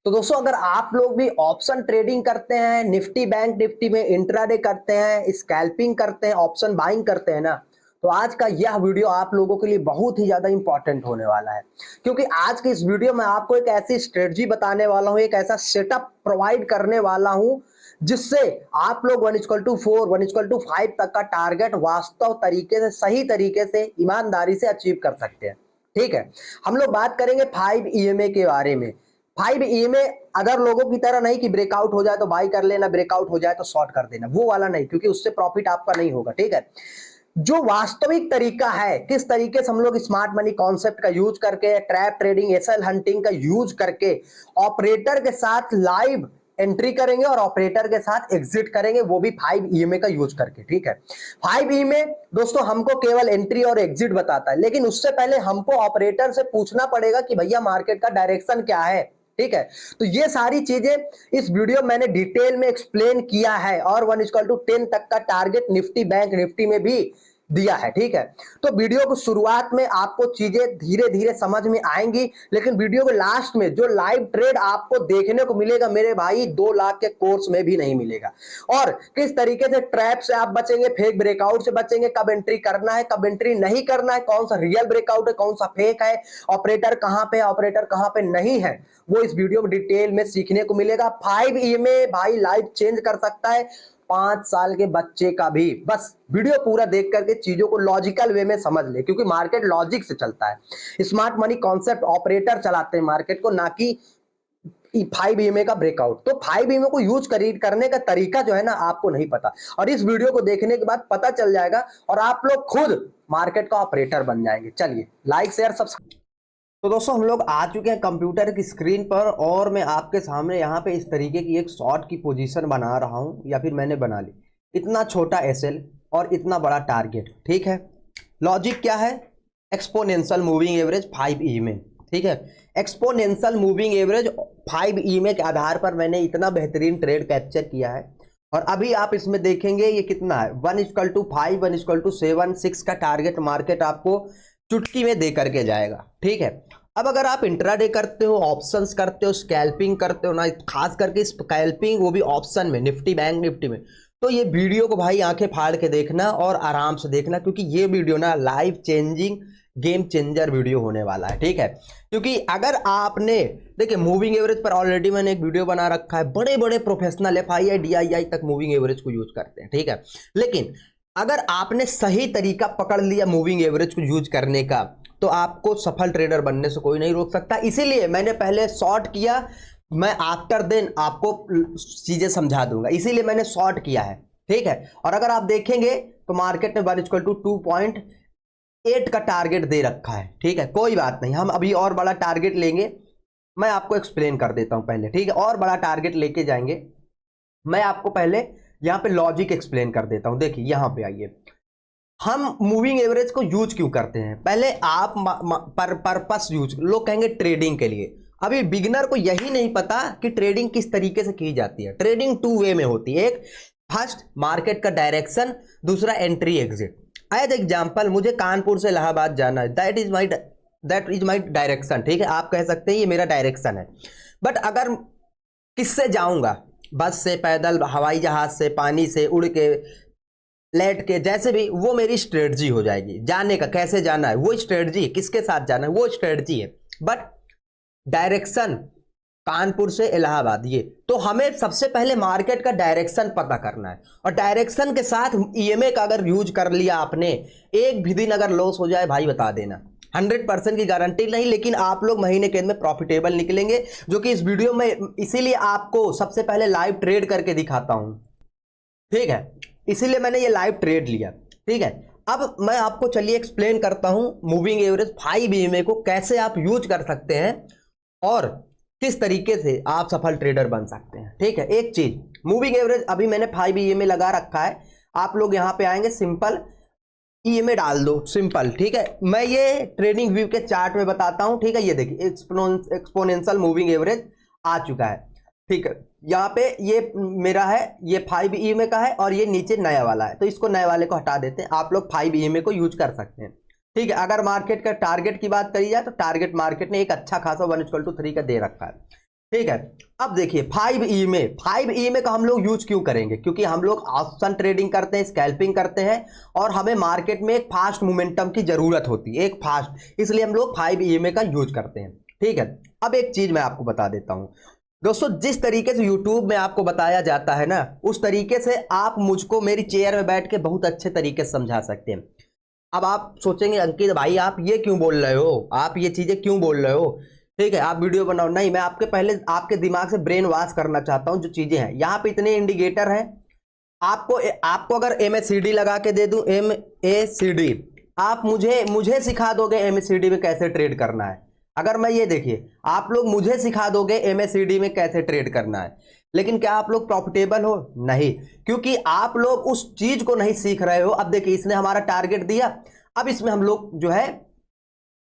तो दोस्तों अगर आप लोग भी ऑप्शन ट्रेडिंग करते हैं, निफ्टी बैंक निफ्टी में इंट्राडे करते हैं, स्कैल्पिंग करते हैं, ऑप्शन बाइंग करते हैं ना, तो आज का यह वीडियो आप लोगों के लिए बहुत ही ज्यादा इंपॉर्टेंट होने वाला है। क्योंकि आज के इस वीडियो में आपको एक ऐसी स्ट्रेटजी बताने वाला हूं, एक ऐसा सेटअप प्रोवाइड करने वाला हूं जिससे आप लोग 1:4 1:5 तक का टारगेट वास्तव तरीके से, सही तरीके से, ईमानदारी से अचीव कर सकते हैं। ठीक है, हम लोग बात करेंगे 5 EMA के बारे में। 5 EMA अदर लोगों की तरह नहीं कि ब्रेकआउट हो जाए तो बाई कर लेना, ब्रेकआउट हो जाए तो शॉर्ट कर देना, वो वाला नहीं, क्योंकि उससे प्रॉफिट आपका नहीं होगा। ठीक है, जो वास्तविक तरीका है, किस तरीके से हम लोग स्मार्ट मनी कॉन्सेप्ट का यूज करके, ट्रैप ट्रेडिंग, एसएल हंटिंग का यूज करके ऑपरेटर के साथ लाइव एंट्री करेंगे और ऑपरेटर के साथ एग्जिट करेंगे, वो भी 5 EMA का यूज करके। ठीक है, 5 EMA दोस्तों हमको केवल एंट्री और एग्जिट बताता है, लेकिन उससे पहले हमको ऑपरेटर से पूछना पड़ेगा कि भैया मार्केट का डायरेक्शन क्या है। ठीक है, तो ये सारी चीजें इस वीडियो मैंने डिटेल में एक्सप्लेन किया है और 1:10 तक का टारगेट निफ्टी बैंक निफ्टी में भी दिया है। ठीक है, तो वीडियो को शुरुआत में आपको चीजें धीरे धीरे समझ में आएंगी, लेकिन वीडियो के लास्ट में जो लाइव ट्रेड आपको देखने को मिलेगा मेरे भाई, 2 लाख के कोर्स में भी नहीं मिलेगा। और किस तरीके से ट्रैप से आप बचेंगे, फेक ब्रेकआउट से बचेंगे, कब एंट्री करना है, कब एंट्री नहीं करना है, कौन सा रियल ब्रेकआउट है, कौन सा फेक है, ऑपरेटर कहां पे, ऑपरेटर कहां पे नहीं है, वो इस वीडियो में डिटेल में सीखने को मिलेगा। 5 EMA भाई लाइफ चेंज कर सकता है 5 साल के बच्चे का भी। बस वीडियो पूरा देख करके चीजों को लॉजिकल वे में समझ ले, क्योंकि मार्केट लॉजिक से चलता है। स्मार्ट मनी कॉन्सेप्ट ऑपरेटर चलाते हैं मार्केट को, ना कि 5 EMA का ब्रेकआउट। तो 5 EMA को यूज करने का तरीका जो है ना आपको नहीं पता, और इस वीडियो को देखने के बाद पता चल जाएगा और आप लोग खुद मार्केट का ऑपरेटर बन जाएंगे। चलिए लाइक शेयर सब्सक्राइब। तो दोस्तों हम लोग आ चुके हैं कंप्यूटर की स्क्रीन पर, और मैं आपके सामने यहाँ पे इस तरीके की एक शॉर्ट की पोजीशन बना रहा हूँ, या फिर मैंने बना ली। इतना छोटा एसएल और इतना बड़ा टारगेट। ठीक है, लॉजिक क्या है? Exponential moving average 5 EMA। ठीक है, एक्सपोनेंशियल मूविंग एवरेज 5 EMA के आधार पर मैंने इतना बेहतरीन ट्रेड कैप्चर किया है। और अभी आप इसमें देखेंगे ये कितना है, 1:5 1:7 6 का टारगेट मार्केट आपको चुटकी में दे करके जाएगा। ठीक है, अब अगर आप इंट्राडे करते हो, ऑप्शंस करते हो, स्कैल्पिंग करते हो ना, खास करके स्कैल्पिंग वो भी ऑप्शन में, निफ्टी बैंक निफ्टी में, तो ये वीडियो को भाई आंखें फाड़ के देखना और आराम से देखना, क्योंकि ये वीडियो ना life changing, game changer video होने वाला है। ठीक है, क्योंकि अगर आपने देखिए मूविंग एवरेज पर ऑलरेडी मैंने एक वीडियो बना रखा है, बड़े बड़े प्रोफेशनल FII DII तक मूविंग एवरेज को यूज करते हैं। ठीक है, लेकिन अगर आपने सही तरीका पकड़ लिया मूविंग एवरेज को यूज करने का, तो आपको सफल ट्रेडर बनने से कोई नहीं रोक सकता। इसीलिए मैंने पहले शॉर्ट किया, मैं आफ्टर देन आपको चीजें समझा दूंगा, इसीलिए मैंने शॉर्ट किया है। ठीक है, और अगर आप देखेंगे तो मार्केट ने 1:2.8 का टारगेट दे रखा है। ठीक है, कोई बात नहीं, हम अभी और बड़ा टारगेट लेंगे, मैं आपको एक्सप्लेन कर देता हूं पहले। ठीक है, और बड़ा टारगेट लेके जाएंगे, मैं आपको पहले यहां पे लॉजिक एक्सप्लेन कर देता हूं। देखिए यहां पे आइए, हम मूविंग एवरेज को यूज क्यों करते हैं, पहले आप पर्पस यूज, लोग कहेंगे ट्रेडिंग के लिए। अभी बिगिनर को यही नहीं पता कि ट्रेडिंग किस तरीके से की जाती है। ट्रेडिंग 2 वे में होती है, एक फर्स्ट मार्केट का डायरेक्शन, दूसरा एंट्री एग्जिट। एज एग्जांपल मुझे कानपुर से इलाहाबाद जाना है, दैट इज माई डायरेक्शन। ठीक है, आप कह सकते हैं ये मेरा डायरेक्शन है। बट अगर किससे जाऊंगा, बस से, पैदल, हवाई जहाज से, पानी से, उड़ के, लेट के, जैसे भी, वो मेरी स्ट्रेटजी हो जाएगी। जाने का कैसे जाना है वो स्ट्रेटजी है, किसके साथ जाना है वो स्ट्रेटजी है। बट डायरेक्शन कानपुर से इलाहाबाद, ये तो हमें सबसे पहले मार्केट का डायरेक्शन पता करना है, और डायरेक्शन के साथ EMA का अगर यूज कर लिया आपने, एक भी दिन अगर लॉस हो जाए भाई बता देना, 100% की गारंटी नहीं, लेकिन आप लोग महीने के अंत में प्रॉफिटेबल निकलेंगे, जो कि इस वीडियो में इसीलिए आपको सबसे पहले लाइव ट्रेड करके दिखाता हूं। ठीक है, इसीलिए मैंने ये लाइव ट्रेड लिया। ठीक है, अब मैं आपको चलिए एक्सप्लेन करता हूं मूविंग एवरेज 5 EMA को कैसे आप यूज कर सकते हैं और किस तरीके से आप सफल ट्रेडर बन सकते हैं। ठीक है, एक चीज, मूविंग एवरेज अभी मैंने 5 EMA लगा रखा है, आप लोग यहां पे आएंगे, सिंपल EMA डाल दो, सिंपल। ठीक है, मैं ये ट्रेडिंग व्यू के चार्ट में बताता हूं। ठीक है, ये देखिए एक्सपोनेंशियल मूविंग एवरेज आ चुका है। ठीक है, यहाँ पे ये मेरा है, ये 5 EMA का है, और ये नीचे नया वाला है, तो इसको नए वाले को हटा देते हैं। आप लोग 5 EMA को यूज कर सकते हैं। ठीक है, अगर मार्केट का टारगेट की बात करी जाए तो टारगेट मार्केट ने एक अच्छा खासा 1:3 का दे रखा है। ठीक है। अब देखिए 5 में 5 में का हम लोग यूज क्यों करेंगे, क्योंकि हम लोग ऑप्शन ट्रेडिंग करते हैं, स्कैल्पिंग करते हैं और हमें मार्केट में एक फास्ट मोमेंटम की जरूरत होती है, एक फास्ट, इसलिए हम लोग 5 का यूज करते हैं। ठीक है। अब एक चीज मैं आपको बता देता हूं दोस्तों, जिस तरीके से YouTube में आपको बताया जाता है ना, उस तरीके से आप मुझको मेरी चेयर में बैठ के बहुत अच्छे तरीके से समझा सकते हैं। अब आप सोचेंगे अंकित भाई आप ये क्यों बोल रहे हो, आप ये चीजें क्यों बोल रहे हो, ठीक है, आप वीडियो बनाओ। नहीं, मैं आपके पहले आपके दिमाग से ब्रेन वॉश करना चाहता हूं जो चीजें हैं। यहाँ पे इतने इंडिकेटर हैं, आपको अगर MACD लगा के दे दूं, MACD, आप मुझे सिखा दोगे MACD में कैसे ट्रेड करना है। अगर मैं ये देखिए, आप लोग मुझे सिखा दोगे MACD में कैसे ट्रेड करना है, लेकिन क्या आप लोग प्रॉफिटेबल हो? नहीं, क्योंकि आप लोग उस चीज को नहीं सीख रहे हो। अब देखिए इसने हमारा टारगेट दिया, अब इसमें हम लोग जो है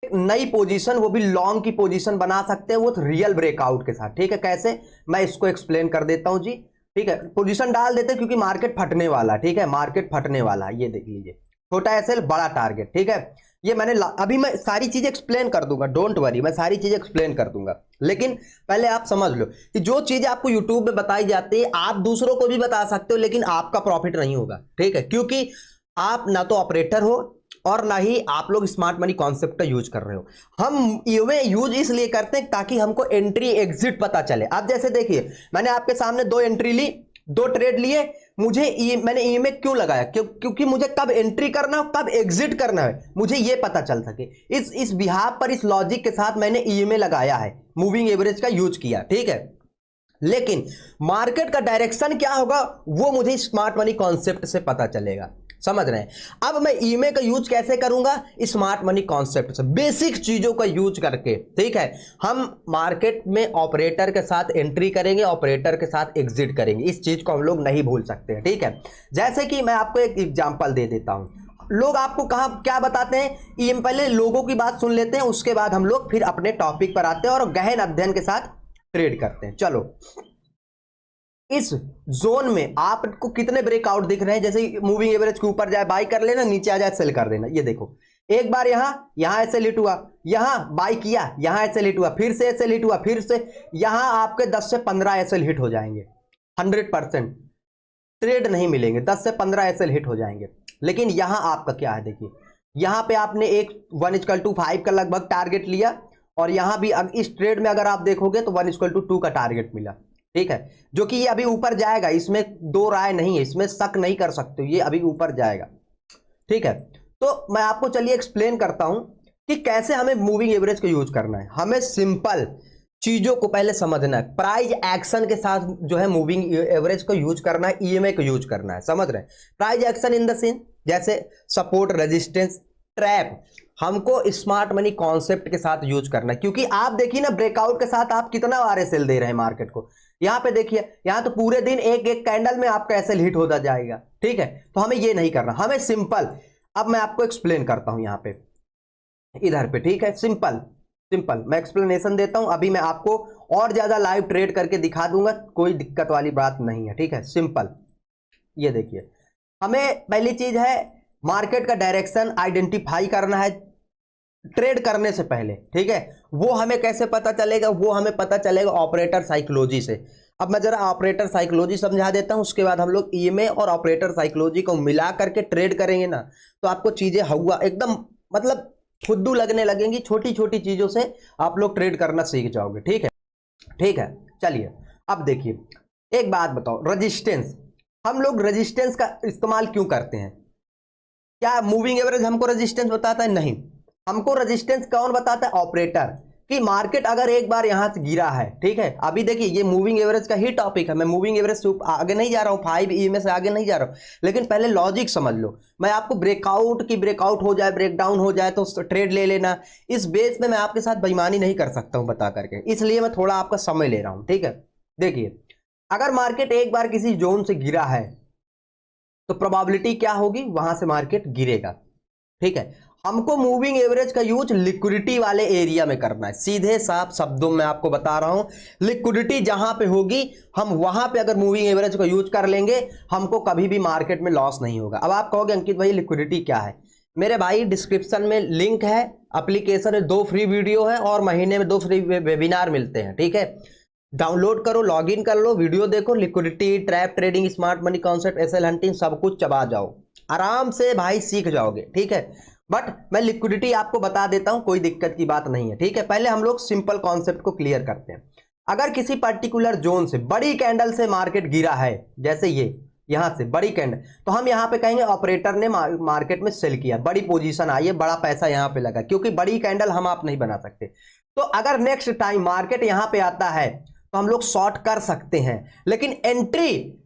नई पोजीशन, वो भी लॉन्ग की पोजीशन बना सकते हैं, वो रियल ब्रेकआउट के साथ। ठीक है, कैसे, मैं इसको एक्सप्लेन कर देता हूं जी। ठीक है, पोजीशन डाल देते हैं क्योंकि मार्केट फटने वाला। ठीक है, मार्केट फटने वाला, ये देख लीजिए, छोटा एसएल बड़ा टारगेट। ठीक है, ये मैंने अभी मैं सारी चीजें एक्सप्लेन कर दूंगा, डोंट वरी, मैं सारी चीजें एक्सप्लेन कर दूंगा। लेकिन पहले आप समझ लो कि जो चीजें आपको यूट्यूब में बताई जाती है आप दूसरों को भी बता सकते हो, लेकिन आपका प्रॉफिट नहीं होगा। ठीक है, क्योंकि आप ना तो ऑपरेटर हो और ना ही आप लोग स्मार्ट मनी कॉन्सेप्ट का यूज कर रहे हो। हम ये यूज इसलिए करते हैं ताकि हमको एंट्री एग्जिट पता चले। अब जैसे देखिए, मैंने आपके सामने 2 एंट्री ली, 2 ट्रेड लिए, मैंने ई में क्यों लगाया, क्योंकि मुझे कब एंट्री करना है, कब एग्जिट करना है, मुझे ये पता चल सके। इस बिहार पर, इस लॉजिक के साथ मैंने ई में लगाया है, मूविंग एवरेज का यूज किया। ठीक है, लेकिन मार्केट का डायरेक्शन क्या होगा वो मुझे स्मार्ट मनी कॉन्सेप्ट से पता चलेगा। समझ रहे हैं? अब मैं ईमे का यूज कैसे करूंगा? स्मार्ट मनी कॉन्सेप्ट से, बेसिक चीजों का यूज करके। ठीक है, हम मार्केट में ऑपरेटर के साथ एंट्री करेंगे, ऑपरेटर के साथ एग्जिट करेंगे, इस चीज को हम लोग नहीं भूल सकते हैं। ठीक है, जैसे कि मैं आपको एक एग्जांपल दे देता हूं। लोग आपको क्या बताते हैं, ये पहले लोगों की बात सुन लेते हैं, उसके बाद हम लोग फिर अपने टॉपिक पर आते हैं और गहन अध्ययन के साथ ट्रेड करते हैं। चलो, इस जोन में आपको कितने ब्रेकआउट दिख रहे हैं? जैसे मूविंग एवरेज के ऊपर जाए बाई कर लेना, नीचे आ जाए सेल कर देना। ये देखो, एक बार यहां ऐसे हिट हुआ, यहां बाई किया, यहां ऐसे हिट हुआ, फिर से ऐसे हिट हुआ, फिर से यहां आपके 10 से 15 एसएल हिट हो जाएंगे। 100% ट्रेड नहीं मिलेंगे, 10 से 15 एसएल हिट हो जाएंगे। लेकिन यहां आपका क्या है, देखिए यहां पे आपने एक 1:5 का लगभग टारगेट लिया, और यहां भी इस ट्रेड में अगर आप देखोगे तो 1:2 का टारगेट मिला। ठीक है, जो कि ये अभी ऊपर जाएगा, इसमें दो राय नहीं है, इसमें शक नहीं कर सकते, ये अभी ऊपर जाएगा। ठीक है, तो मैं आपको चलिए एक्सप्लेन करता हूं कि कैसे हमें मूविंग एवरेज का यूज करना है। हमें सिंपल चीजों को पहले समझना है। प्राइस एक्शन के साथ जो है मूविंग एवरेज को यूज करना है, ईएमए को यूज करना है। समझ रहे हैं? Price action in the sense जैसे सपोर्ट, रेजिस्टेंस, ट्रैप, हमको स्मार्ट मनी कॉन्सेप्ट के साथ यूज करना है। क्योंकि आप देखिए ना, ब्रेकआउट के साथ आप कितना बार सेल दे रहे हैं मार्केट को। यहां पे देखिए, यहां तो पूरे दिन एक एक कैंडल में आपका ऐसे हिट होता जाएगा। ठीक है, तो हमें ये नहीं करना, हमें सिंपल, अब मैं आपको एक्सप्लेन करता हूं यहां पे, इधर पे। ठीक है, सिंपल मैं एक्सप्लेनेशन देता हूं। अभी मैं आपको और ज्यादा लाइव ट्रेड करके दिखा दूंगा, कोई दिक्कत वाली बात नहीं है। ठीक है, सिंपल, ये देखिए, हमें पहली चीज है मार्केट का डायरेक्शन आइडेंटिफाई करना है ट्रेड करने से पहले। ठीक है, वो हमें कैसे पता चलेगा? वो हमें पता चलेगा ऑपरेटर साइकोलॉजी से। अब मैं जरा ऑपरेटर साइकोलॉजी समझा देता हूं, उसके बाद हम लोग ईएमए और ऑपरेटर साइकोलॉजी को मिला करके ट्रेड करेंगे ना, तो आपको चीजें हुआ एकदम मतलब खुद्दू लगने लगेंगी। छोटी छोटी चीजों से आप लोग ट्रेड करना सीख जाओगे। ठीक है, ठीक है, चलिए अब देखिए, एक बात बताओ, रजिस्टेंस, हम लोग रजिस्टेंस का इस्तेमाल क्यों करते हैं? क्या मूविंग एवरेज हमको रजिस्टेंस बताता है? नहीं, हमको रजिस्टेंस कौन बताता है? ऑपरेटर। कि मार्केट अगर एक बार यहां से गिरा है, ठीक है, अभी देखिए ये मूविंग एवरेज का ही टॉपिक है, मैं मूविंग एवरेज से आगे नहीं जा रहा हूं, 5 में से आगे नहीं जा रहा हूं, लेकिन पहले लॉजिक समझ लो। मैं आपको ब्रेकआउट हो जाए, ब्रेकडाउन हो जाए तो ट्रेड ले लेना, इस बेस में मैं आपके साथ बेईमानी नहीं कर सकता हूं बता करके, इसलिए मैं थोड़ा आपका समय ले रहा हूं। ठीक है, देखिए अगर मार्केट एक बार किसी जोन से गिरा है तो प्रोबेबिलिटी क्या होगी? वहां से मार्केट गिरेगा। ठीक है, हमको मूविंग एवरेज का यूज लिक्विडिटी वाले एरिया में करना है। सीधे साफ शब्दों में आपको बता रहा हूं, लिक्विडिटी जहां पे होगी हम वहां पे अगर मूविंग एवरेज का यूज कर लेंगे, हमको कभी भी मार्केट में लॉस नहीं होगा। अब आप कहोगे अंकित भाई लिक्विडिटी क्या है? मेरे भाई डिस्क्रिप्शन में लिंक है, एप्लीकेशन में 2 फ्री वीडियो है और महीने में 2 फ्री वेबिनार मिलते हैं। ठीक है, डाउनलोड करो, लॉगिन कर लो, वीडियो देखो, liquidity, trap trading, smart money concept, SL hunting, सब कुछ चबा जाओ, आराम से भाई सीख जाओगे, ठीक है। बट मैं लिक्विडिटी आपको बता देता हूं, कोई दिक्कत की बात नहीं है, ठीक है। पहले हम लोग सिंपल कॉन्सेप्ट को क्लियर करते हैं। अगर किसी पर्टिकुलर जोन से बड़ी कैंडल से मार्केट गिरा है, जैसे ये यहां से बड़ी कैंडल, तो हम यहां पे कहेंगे ऑपरेटर ने मार्केट में सेल किया, बड़ी पोजीशन आई है, बड़ा पैसा यहां पे लगा, क्योंकि बड़ी कैंडल हम आप नहीं बना सकते। तो अगर नेक्स्ट टाइम मार्केट यहां पे आता है तो हम लोग शॉर्ट कर सकते हैं, लेकिन एंट्री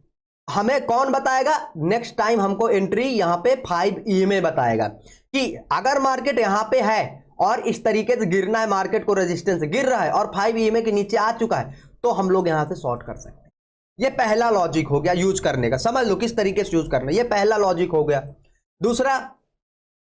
हमें कौन बताएगा? नेक्स्ट टाइम हमको एंट्री यहां पे 5 EMA बताएगा कि अगर मार्केट यहां पे है और इस तरीके से गिरना है, मार्केट को रेजिस्टेंस गिर रहा है और 5 EMA के नीचे आ चुका है, तो हम लोग यहां से शॉर्ट कर सकते हैं। ये पहला लॉजिक हो गया यूज करने का, समझ लो किस तरीके से यूज करना, ये पहला लॉजिक हो गया। दूसरा,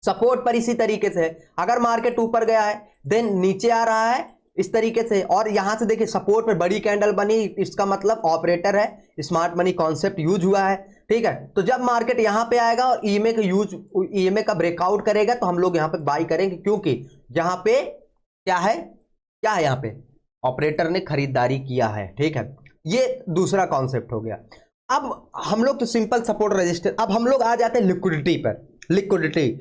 सपोर्ट पर इसी तरीके से है, अगर मार्केट ऊपर गया है देन नीचे आ रहा है इस तरीके से, और यहां से देखिए सपोर्ट पे बड़ी कैंडल बनी, इसका मतलब ऑपरेटर है, स्मार्ट मनी कॉन्सेप्ट यूज हुआ है, ठीक है। तो जब मार्केट यहां पे आएगा और ईएमए का ब्रेकआउट करेगा तो हम लोग यहां पे बाई करेंगे, क्योंकि यहां पे क्या है यहां पे ऑपरेटर ने खरीदारी किया है, ठीक है। ये दूसरा कॉन्सेप्ट हो गया। अब हम लोग तो सिंपल सपोर्ट रेजिस्टेंस, अब हम लोग आ जाते हैं लिक्विडिटी पर। लिक्विडिटी,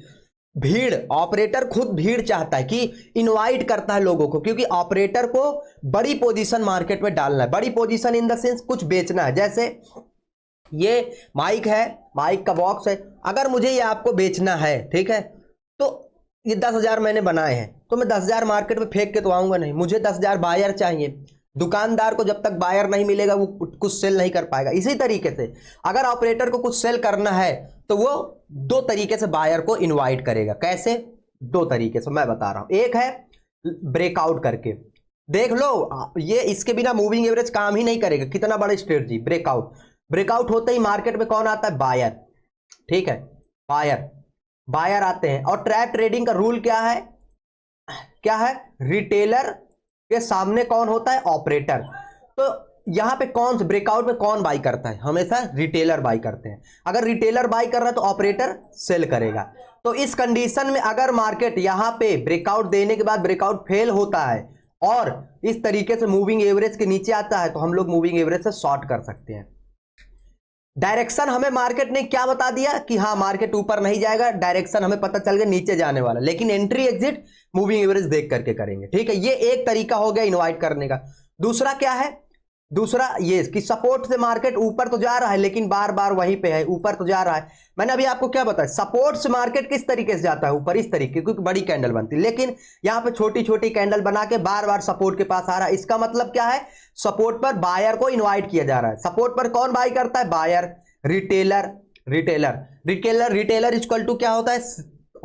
भीड़, ऑपरेटर खुद भीड़ चाहता है कि इनवाइट करता है लोगों को, क्योंकि ऑपरेटर को बड़ी पोजीशन मार्केट में डालना है, बड़ी पोजीशन इन द सेंस कुछ बेचना है। जैसे ये माइक है, माइक का बॉक्स है, अगर मुझे ये आपको बेचना है, ठीक है, तो ये 10,000 मैंने बनाए हैं, तो मैं 10,000 मार्केट में फेंक के तो आऊंगा नहीं, मुझे 10,000 बायर चाहिए। दुकानदार को जब तक बायर नहीं मिलेगा वो कुछ सेल नहीं कर पाएगा। इसी तरीके से अगर ऑपरेटर को कुछ सेल करना है तो वो 2 तरीके से बायर को इनवाइट करेगा। कैसे? 2 तरीके से मैं बता रहा हूं। एक है ब्रेकआउट करके, देख लो ये इसके बिना मूविंग एवरेज काम ही नहीं करेगा, कितना बड़ा स्ट्रेटजी। ब्रेकआउट होते ही मार्केट में कौन आता है? बायर, ठीक है, बायर आते हैं। और ट्रैप ट्रेडिंग का रूल क्या है? रिटेलर के सामने कौन होता है? ऑपरेटर। तो यहां पे कौन से ब्रेकआउट में कौन बाई करता है? हमेशा रिटेलर बाई करते हैं। अगर रिटेलर बाई कर रहा है तो ऑपरेटर सेल करेगा। तो इस कंडीशन में अगर मार्केट यहां पे ब्रेकआउट देने के बाद ब्रेकआउट फेल होता है और इस तरीके से मूविंग एवरेज के नीचे आता है, तो हम लोग मूविंग एवरेज से शॉर्ट कर सकते हैं। डायरेक्शन हमें मार्केट ने क्या बता दिया कि हाँ मार्केट ऊपर नहीं जाएगा, डायरेक्शन हमें पता चल गया नीचे जाने वाला, लेकिन एंट्री एग्जिट मूविंग एवरेज देख करके करेंगे, ठीक है। ये एक तरीका हो गया इनवाइट करने का। दूसरा क्या है? दूसरा ये कि सपोर्ट से मार्केट ऊपर तो जा रहा है लेकिन बार बार वहीं पे है, ऊपर तो जा रहा है। मैंने अभी आपको क्या बताया, सपोर्ट से मार्केट किस तरीके से जाता है ऊपर? इस तरीके, क्योंकि बड़ी कैंडल बनती है, लेकिन यहां पे छोटी छोटी कैंडल बना के बार बार सपोर्ट के पास आ रहा है। इसका मतलब क्या है? सपोर्ट पर बायर को इन्वाइट किया जा रहा है। सपोर्ट पर कौन बाई करता है? बायर। रिटेलर इक्वल टू क्या होता है?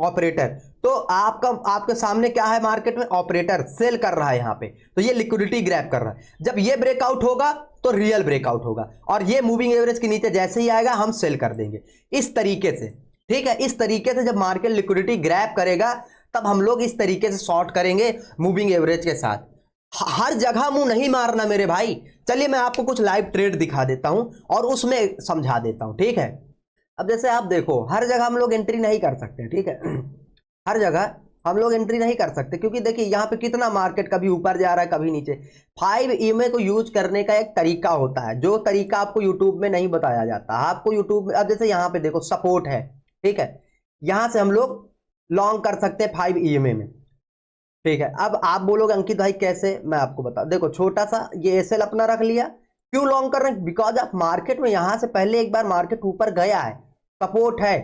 ऑपरेटर। तो आपके सामने क्या है मार्केट में? ऑपरेटर सेल कर रहा है यहां पे, तो ये लिक्विडिटी ग्रैब कर रहा है। जब ये ब्रेकआउट होगा तो रियल ब्रेकआउट होगा, और ये मूविंग एवरेज के नीचे जैसे ही आएगा हम सेल कर देंगे, इस तरीके से, ठीक है। इस तरीके से जब मार्केट लिक्विडिटी ग्रैब करेगा तब हम लोग इस तरीके से शॉर्ट करेंगे मूविंग एवरेज के साथ। हर जगह मुंह नहीं मारना मेरे भाई। चलिए मैं आपको कुछ लाइव ट्रेड दिखा देता हूं और उसमें समझा देता हूं, ठीक है। अब जैसे आप देखो, हर जगह हम लोग एंट्री नहीं कर सकते, ठीक है। हर जगह हम लोग एंट्री नहीं कर सकते, क्योंकि देखिए यहाँ पे कितना मार्केट कभी ऊपर जा रहा है कभी नीचे। 5 EMA को यूज करने का एक तरीका होता है, जो तरीका आपको यूट्यूब में नहीं बताया जाता। आपको यूट्यूब में, अब जैसे यहाँ पे देखो सपोर्ट है, ठीक है, यहां से हम लोग लॉन्ग कर सकते हैं 5 EMA में, ठीक है। अब आप बोलोगे अंकित भाई कैसे? मैं आपको बता, देखो छोटा सा ये एसएल अपना रख लिया, क्यों लॉन्ग कर रहे हैं? बिकॉज आप मार्केट में यहां से पहले एक बार मार्केट ऊपर गया है, सपोर्ट है,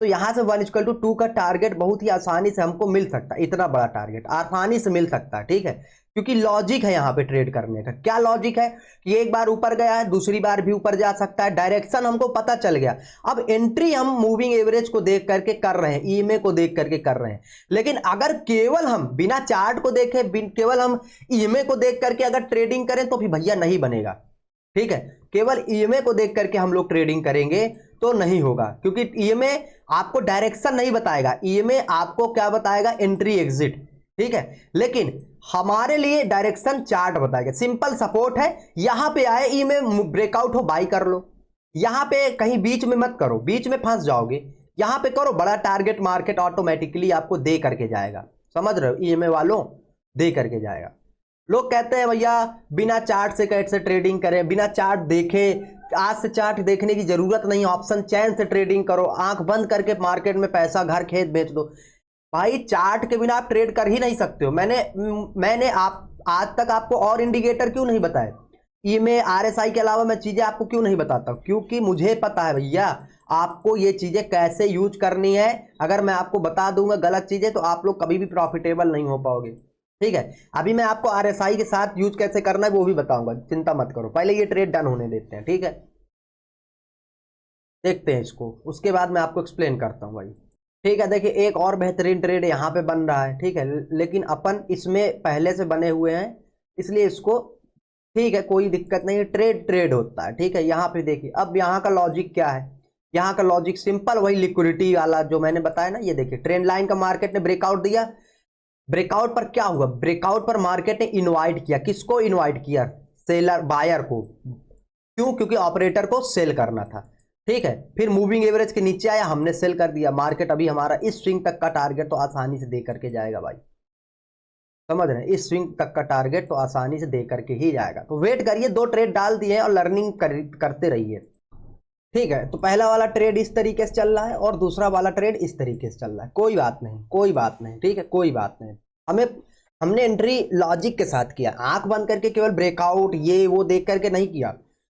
तो यहां से 1:2 का टारगेट बहुत ही आसानी से हमको मिल सकता है। इतना बड़ा टारगेट आसानी से मिल सकता है, ठीक है, क्योंकि लॉजिक है यहाँ पे ट्रेड करने का। क्या लॉजिक है कि एक बार ऊपर गया है, दूसरी बार भी ऊपर जा सकता है, डायरेक्शन हमको पता चल गया। अब एंट्री हम मूविंग एवरेज को देख करके कर रहे हैं, ईएमए को देख करके कर रहे हैं, लेकिन अगर केवल हम बिना चार्ट को देखे, केवल हम ईएमए को देख करके अगर ट्रेडिंग करें तो भी भैया नहीं बनेगा, ठीक है। केवल ईएमए को देख करके हम लोग ट्रेडिंग करेंगे तो नहीं होगा, क्योंकि ईएमए आपको डायरेक्शन नहीं बताएगा, ईएमए आपको क्या बताएगा? एंट्री एग्जिट, ठीक है। लेकिन हमारे लिए डायरेक्शन चार्ट बताएगा। सिंपल सपोर्ट है, यहां पे आए ईएमए ब्रेकआउट हो, बाई कर लो। यहां पे कहीं बीच में मत करो, बीच में फंस जाओगे। यहां पे करो, बड़ा टारगेट मार्केट ऑटोमेटिकली आपको दे करके जाएगा। समझ रहे हो? ईएमए वालों दे करके जाएगा। लोग कहते हैं भैया बिना चार्ट से कैसे ट्रेडिंग करें, बिना चार्ट देखे, आज से चार्ट देखने की जरूरत नहीं, ऑप्शन चैन से ट्रेडिंग करो, आंख बंद करके मार्केट में पैसा घर खेत बेच दो। भाई चार्ट के बिना आप ट्रेड कर ही नहीं सकते हो। मैंने आप आज तक आपको और इंडिकेटर क्यों नहीं बताए, ईएमए आरएसआई के अलावा मैं चीजें आपको क्यों नहीं बताता, क्योंकि मुझे पता है भैया आपको ये चीजें कैसे यूज करनी है। अगर मैं आपको बता दूंगा गलत चीजें तो आप लोग कभी भी प्रॉफिटेबल नहीं हो पाओगे। ठीक है, अभी मैं आपको आरएसआई के साथ यूज कैसे करना है वो भी बताऊंगा, चिंता मत करो, पहले ये ट्रेड डन होने देते हैं। ठीक है, देखते हैं इसको, उसके बाद मैं आपको एक्सप्लेन करता हूँ भाई। ठीक है, देखिए एक और बेहतरीन ट्रेड यहाँ पे बन रहा है। ठीक है, लेकिन अपन इसमें पहले से बने हुए हैं इसलिए इसको, ठीक है कोई दिक्कत नहीं, ट्रेड ट्रेड होता है। ठीक है, यहाँ पे देखिए अब यहाँ का लॉजिक क्या है, यहाँ का लॉजिक सिंपल वही लिक्विडिटी वाला जो मैंने बताया ना। ये देखिए ट्रेंड लाइन का मार्केट ने ब्रेकआउट दिया, ब्रेकआउट पर क्या हुआ, ब्रेकआउट पर मार्केट ने इनवाइट किया, किसको इनवाइट किया, सेलर बायर को, क्यों, क्योंकि ऑपरेटर को सेल करना था। ठीक है, फिर मूविंग एवरेज के नीचे आया, हमने सेल कर दिया, मार्केट अभी हमारा इस स्विंग तक का टारगेट तो आसानी से दे करके जाएगा भाई, समझ रहे हैं, इस स्विंग तक का टारगेट तो आसानी से दे करके ही जाएगा। तो वेट करिए, दो ट्रेड डाल दिए हैं और लर्निंग करते रहिए। ठीक है, तो पहला वाला ट्रेड इस तरीके से चल रहा है और दूसरा वाला ट्रेड इस तरीके से चल रहा है, कोई बात नहीं, कोई बात नहीं। ठीक है, कोई बात नहीं, हमने एंट्री लॉजिक के साथ किया, आंख बंद करके केवल ब्रेकआउट ये वो देख करके नहीं किया,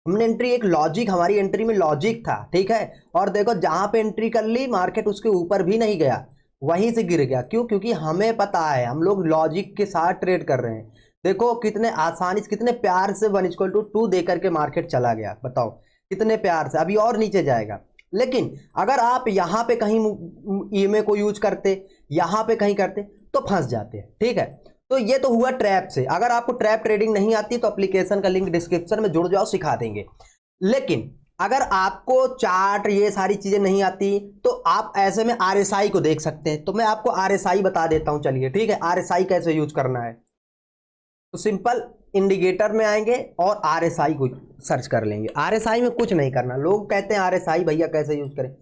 हमने एंट्री एक लॉजिक, हमारी एंट्री में लॉजिक था। ठीक है, और देखो जहां पे एंट्री कर ली मार्केट उसके ऊपर भी नहीं गया, वहीं से गिर गया, क्यों, क्योंकि हमें पता है हम लोग लॉजिक के साथ ट्रेड कर रहे हैं। देखो कितने आसानी से, कितने प्यार से 1:2 दे करके मार्केट चला गया, बताओ कितने प्यार से, अभी और नीचे जाएगा। लेकिन अगर आप यहां पे कहीं ईएमए को यूज करते, यहां पे कहीं करते तो फंस जाते हैं। ठीक है, तो ये तो हुआ ट्रैप से। अगर आपको ट्रैप ट्रेडिंग नहीं आती तो एप्लीकेशन का लिंक डिस्क्रिप्शन में जुड़ जाओ, सिखा देंगे। लेकिन अगर आपको चार्ट ये सारी चीजें नहीं आती तो आप ऐसे में आरएसआई को देख सकते हैं। तो मैं आपको आरएसआई बता देता हूं, चलिए। ठीक है, आरएसआई कैसे यूज करना है, तो सिंपल इंडिकेटर में आएंगे और आरएसआई को सर्च कर लेंगे। आरएसआई में कुछ नहीं करना, लोग कहते हैं आरएसआई भैया कैसे यूज करें,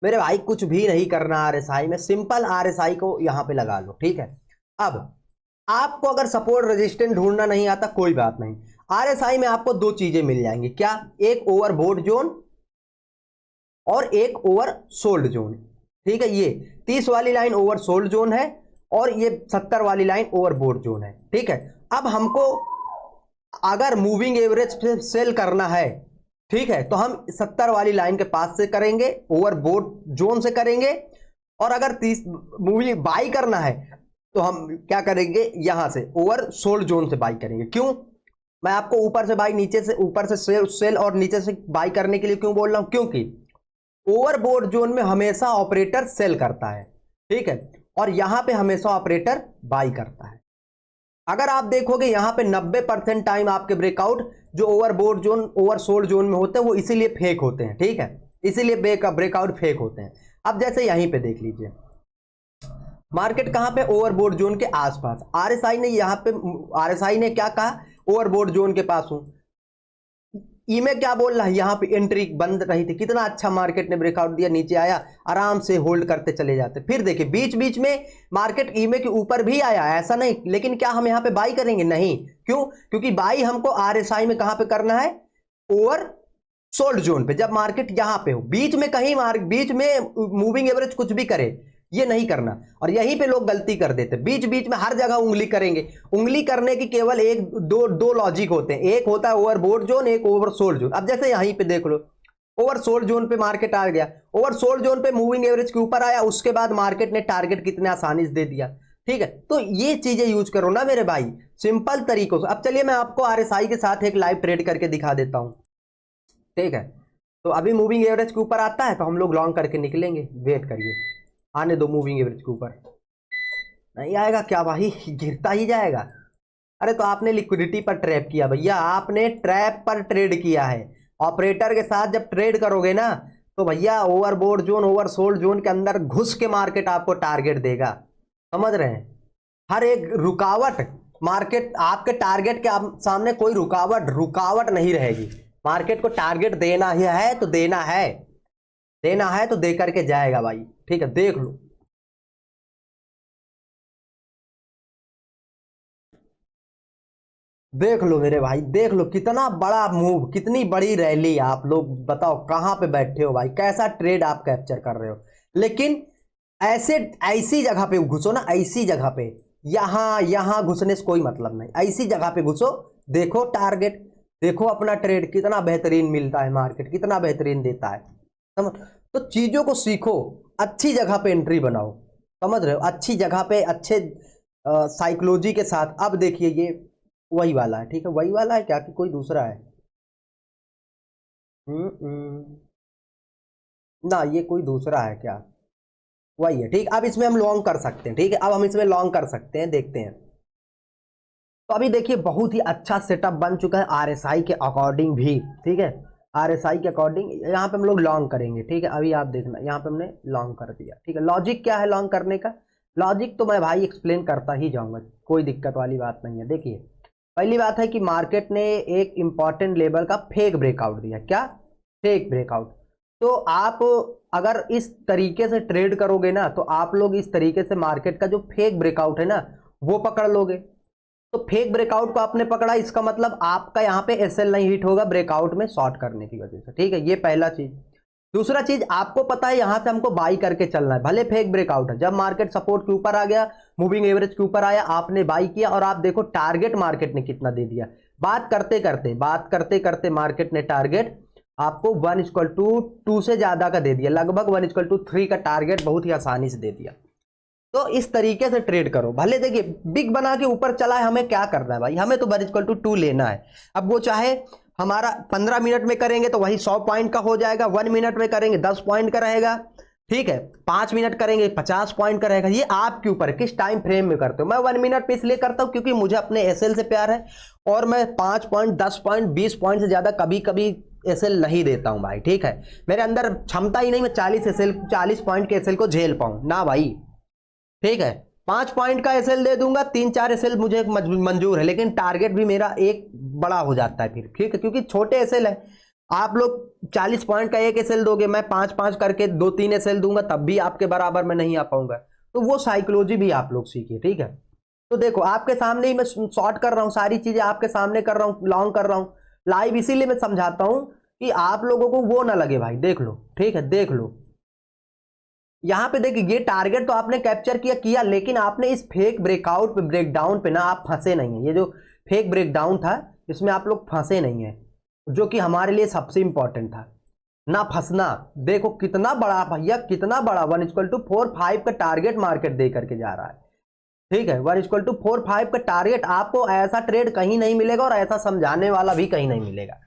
मेरे भाई कुछ भी नहीं करना आरएसआई में, सिंपल आरएसआई को यहां पे लगा लो। ठीक है, अब आपको अगर सपोर्ट रेजिस्टेंस ढूंढना नहीं आता कोई बात नहीं, आरएसआई में आपको दो चीजें मिल जाएंगी, क्या, एक ओवरबोट जोन और एक ओवर सोल्ड जोन। ठीक है, ये 30 वाली लाइन ओवर सोल्ड जोन है और ये 70 वाली लाइन ओवरबोट जोन है। ठीक है, अब हमको अगर मूविंग एवरेज पे सेल करना है, ठीक है, तो हम 70 वाली लाइन के पास से करेंगे, ओवरबोट जोन से करेंगे, और अगर 30 मूविंग बाई करना है तो हम क्या करेंगे, यहां से ओवर सोल्ड जोन से बाई करेंगे। क्यों, मैं आपको ऊपर से बाई, नीचे से, ऊपर से सेल और नीचे से बाई करने के लिए क्यों बोल रहा हूं, क्योंकि ओवरबोट जोन में हमेशा ऑपरेटर सेल करता है। ठीक है, और यहां पे हमेशा ऑपरेटर बाई करता है। अगर आप देखोगे यहां पे 90% टाइम आपके ब्रेकआउट जो overbought zone over sold zone में होते हैं वो इसीलिए फेक होते हैं। ठीक है, इसीलिए ब्रेकआउट फेक होते हैं। अब जैसे यहीं पे देख लीजिए मार्केट कहां पे, ओवरबोट जोन के आसपास, आरएसआई ने यहां पे, आरएसआई ने क्या कहा, ओवरबोट जोन के पास हूं, ईमे क्या बोल रहा है, यहां पे एंट्री बंद रही थी, कितना अच्छा मार्केट ने ब्रेकआउट दिया, नीचे आया, आराम से होल्ड करते चले जाते। फिर देखिए बीच बीच में मार्केट ईमे के ऊपर भी आया, ऐसा नहीं, लेकिन क्या हम यहां पे बाई करेंगे, नहीं, क्यों, क्योंकि बाई हमको आरएसआई में कहां पे करना है, ओवर सोल्ड जोन पे, जब मार्केट यहां पे हो, बीच में कहीं बीच में मूविंग एवरेज कुछ भी करे, ये नहीं करना। और यहीं पे लोग गलती कर देते, बीच बीच में हर जगह उंगली करेंगे। उंगली करने की केवल एक दो लॉजिक होते हैं, एक होता है ओवरबोट जोन, एक ओवर सोल्ड जोन। अब जैसे यहीं पे देख लो, ओवर सोल्ड जोन पे मार्केट आ गया, ओवर सोल्ड जोन पे मूविंग एवरेज के ऊपर आया, उसके बाद मार्केट ने टारगेट कितने आसानी से दे दिया। ठीक है, तो ये चीजें यूज करो ना मेरे भाई, सिंपल तरीकों से। अब चलिए मैं आपको आरएसआई के साथ एक लाइव ट्रेड करके दिखा देता हूं। ठीक है, तो अभी मूविंग एवरेज के ऊपर आता है तो हम लोग लॉन्ग करके निकलेंगे, वेट करिए, आने दो मूविंग एवरेज के ऊपर। नहीं आएगा क्या भाई, गिरता ही जाएगा। अरे तो आपने लिक्विडिटी पर ट्रैप किया भैया, आपने ट्रैप पर ट्रेड किया है। ऑपरेटर के साथ जब ट्रेड करोगे ना तो भैया overbought zone over sold zone के अंदर घुस के मार्केट आपको टारगेट देगा, समझ रहे हैं। हर एक रुकावट, मार्केट आपके टारगेट के सामने कोई रुकावट नहीं रहेगी। मार्केट को टारगेट देना ही है तो देना है, देना है तो दे करके जाएगा भाई। ठीक है, देख लो। देख लो मेरे भाई, देख लो कितना बड़ा मूव, कितनी बड़ी रैली। आप लोग बताओ कहाँ पे बैठे हो भाई, कैसा ट्रेड आप कैप्चर कर रहे हो। लेकिन ऐसे ऐसी जगह पे घुसो ना, ऐसी जगह पे, यहां यहां घुसने से कोई मतलब नहीं, ऐसी जगह पे घुसो। देखो टारगेट, देखो अपना ट्रेड कितना बेहतरीन मिलता है, मार्केट कितना बेहतरीन देता है। समझ, तो चीजों को सीखो, अच्छी जगह पे एंट्री बनाओ। समझ रहे हो, अच्छी जगह पे अच्छे साइकोलॉजी के साथ। अब देखिए ये वही वाला है, ठीक है, वही वाला है क्या कि कोई दूसरा है। ना ये कोई दूसरा है क्या, वही है, ठीक। अब इसमें हम लॉन्ग कर सकते हैं, ठीक है, अब हम इसमें लॉन्ग कर सकते हैं, देखते हैं। तो अभी देखिए बहुत ही अच्छा सेटअप बन चुका है आरएसआई के अकॉर्डिंग भी, ठीक है। आरएसआई के अकॉर्डिंग यहाँ पे हम लोग लॉन्ग करेंगे, ठीक है। अभी आप देखना यहाँ पे हमने लॉन्ग कर दिया, ठीक है। लॉजिक क्या है लॉन्ग करने का, लॉजिक तो मैं भाई एक्सप्लेन करता ही जाऊंगा, कोई दिक्कत वाली बात नहीं है। देखिए पहली बात है कि मार्केट ने एक इंपॉर्टेंट लेवल का फेक ब्रेकआउट दिया। क्या, फेक ब्रेकआउट। तो आप अगर इस तरीके से ट्रेड करोगे ना, तो आप लोग इस तरीके से मार्केट का जो फेक ब्रेकआउट है ना वो पकड़ लोगे। तो फेक ब्रेकआउट को आपने पकड़ा, इसका मतलब आपका यहाँ पे एसएल नहीं हिट होगा ब्रेकआउट में शॉर्ट करने की वजह से, ठीक है। ये पहला चीज। दूसरा चीज, आपको पता है यहाँ से हमको बाई करके चलना है, भले फेक ब्रेकआउट है। जब मार्केट सपोर्ट के ऊपर आ गया, मूविंग एवरेज के ऊपर आया, आपने बाई किया और आप देखो टारगेट मार्केट ने कितना दे दिया। बात करते करते मार्केट ने टारगेट आपको 1:2 से ज्यादा का दे दिया, लगभग 1:3 का टारगेट बहुत ही आसानी से दे दिया। तो इस तरीके से ट्रेड करो। भले देखिए बिग बना के ऊपर चला है, हमें क्या करना है भाई, हमें तो 1:2 लेना है। अब वो चाहे हमारा 15 मिनट में करेंगे तो वही 100 पॉइंट का हो जाएगा, 1 मिनट में करेंगे 10 पॉइंट का रहेगा, ठीक है। 5 मिनट करेंगे 50 पॉइंट का रहेगा। ये आपके ऊपर किस टाइम फ्रेम में करते हो। मैं 1 मिनट पे इसलिए करता हूं क्योंकि मुझे अपने एसएल से प्यार है, और मैं 5 पॉइंट 10 पॉइंट 20 पॉइंट से ज्यादा कभी कभी एसएल नहीं देता हूं भाई, ठीक है। मेरे अंदर क्षमता ही नहीं मैं 40 पॉइंट के एसएल को झेल पाऊं ना भाई, ठीक है। 5 पॉइंट का एसएल दे दूंगा, 3-4 एसएल मुझे मंजूर है, लेकिन टारगेट भी मेरा एक बड़ा हो जाता है फिर, ठीक है, क्योंकि छोटे एसएल है। आप लोग 40 पॉइंट का एक एसएल दोगे, मैं 5-5 करके 2-3 एसएल दूंगा, तब भी आपके बराबर में नहीं आ पाऊंगा। तो वो साइकोलॉजी भी आप लोग सीखिए, ठीक है। तो देखो आपके सामने ही मैं शॉर्ट कर रहा हूँ, सारी चीजें आपके सामने कर रहा हूँ, लॉन्ग कर रहा हूँ लाइव, इसीलिए मैं समझाता हूँ कि आप लोगों को वो ना लगे भाई। देख लो, ठीक है, देख लो यहां पे देखिए, ये टारगेट तो आपने कैप्चर किया, लेकिन आपने इस फेक ब्रेकआउट पे, ब्रेकडाउन पे ना आप फंसे नहीं है। ये जो फेक ब्रेकडाउन था इसमें आप लोग फंसे नहीं है, जो कि हमारे लिए सबसे इंपॉर्टेंट था, ना फंसना। देखो कितना बड़ा भैया, कितना बड़ा 1:45 का टारगेट मार्केट दे करके जा रहा है, ठीक है। 1:45 का टारगेट, आपको ऐसा ट्रेड कहीं नहीं मिलेगा और ऐसा समझाने वाला भी कहीं नहीं मिलेगा,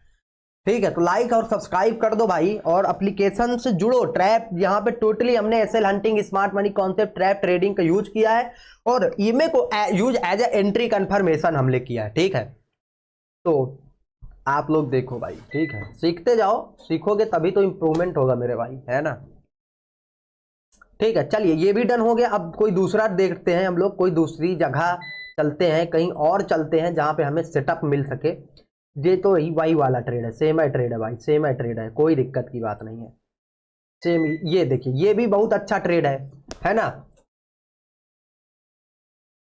ठीक है। तो लाइक और सब्सक्राइब कर दो भाई, और एप्लीकेशन से जुड़ो। ट्रैप यहाँ पे टोटली हमने SL hunting, smart money concept, trap trading का यूज किया है, और ईमे को use as a entry confirmation हमने किया है, ठीक है। तो आप लोग देखो भाई, ठीक है, सीखते जाओ, सीखोगे तभी तो इंप्रूवमेंट होगा मेरे भाई, है ना। ठीक है, चलिए ये भी डन हो गया। अब कोई दूसरा देखते हैं हम लोग, कोई दूसरी जगह चलते हैं, कहीं और चलते हैं जहां पे हमें सेटअप मिल सके। ये तो ही वही वाला ट्रेड है, सेम आई ट्रेड है भाई, सेम आई ट्रेड है, कोई दिक्कत की बात नहीं है, सेम। ये देखिए ये भी बहुत अच्छा ट्रेड है ना।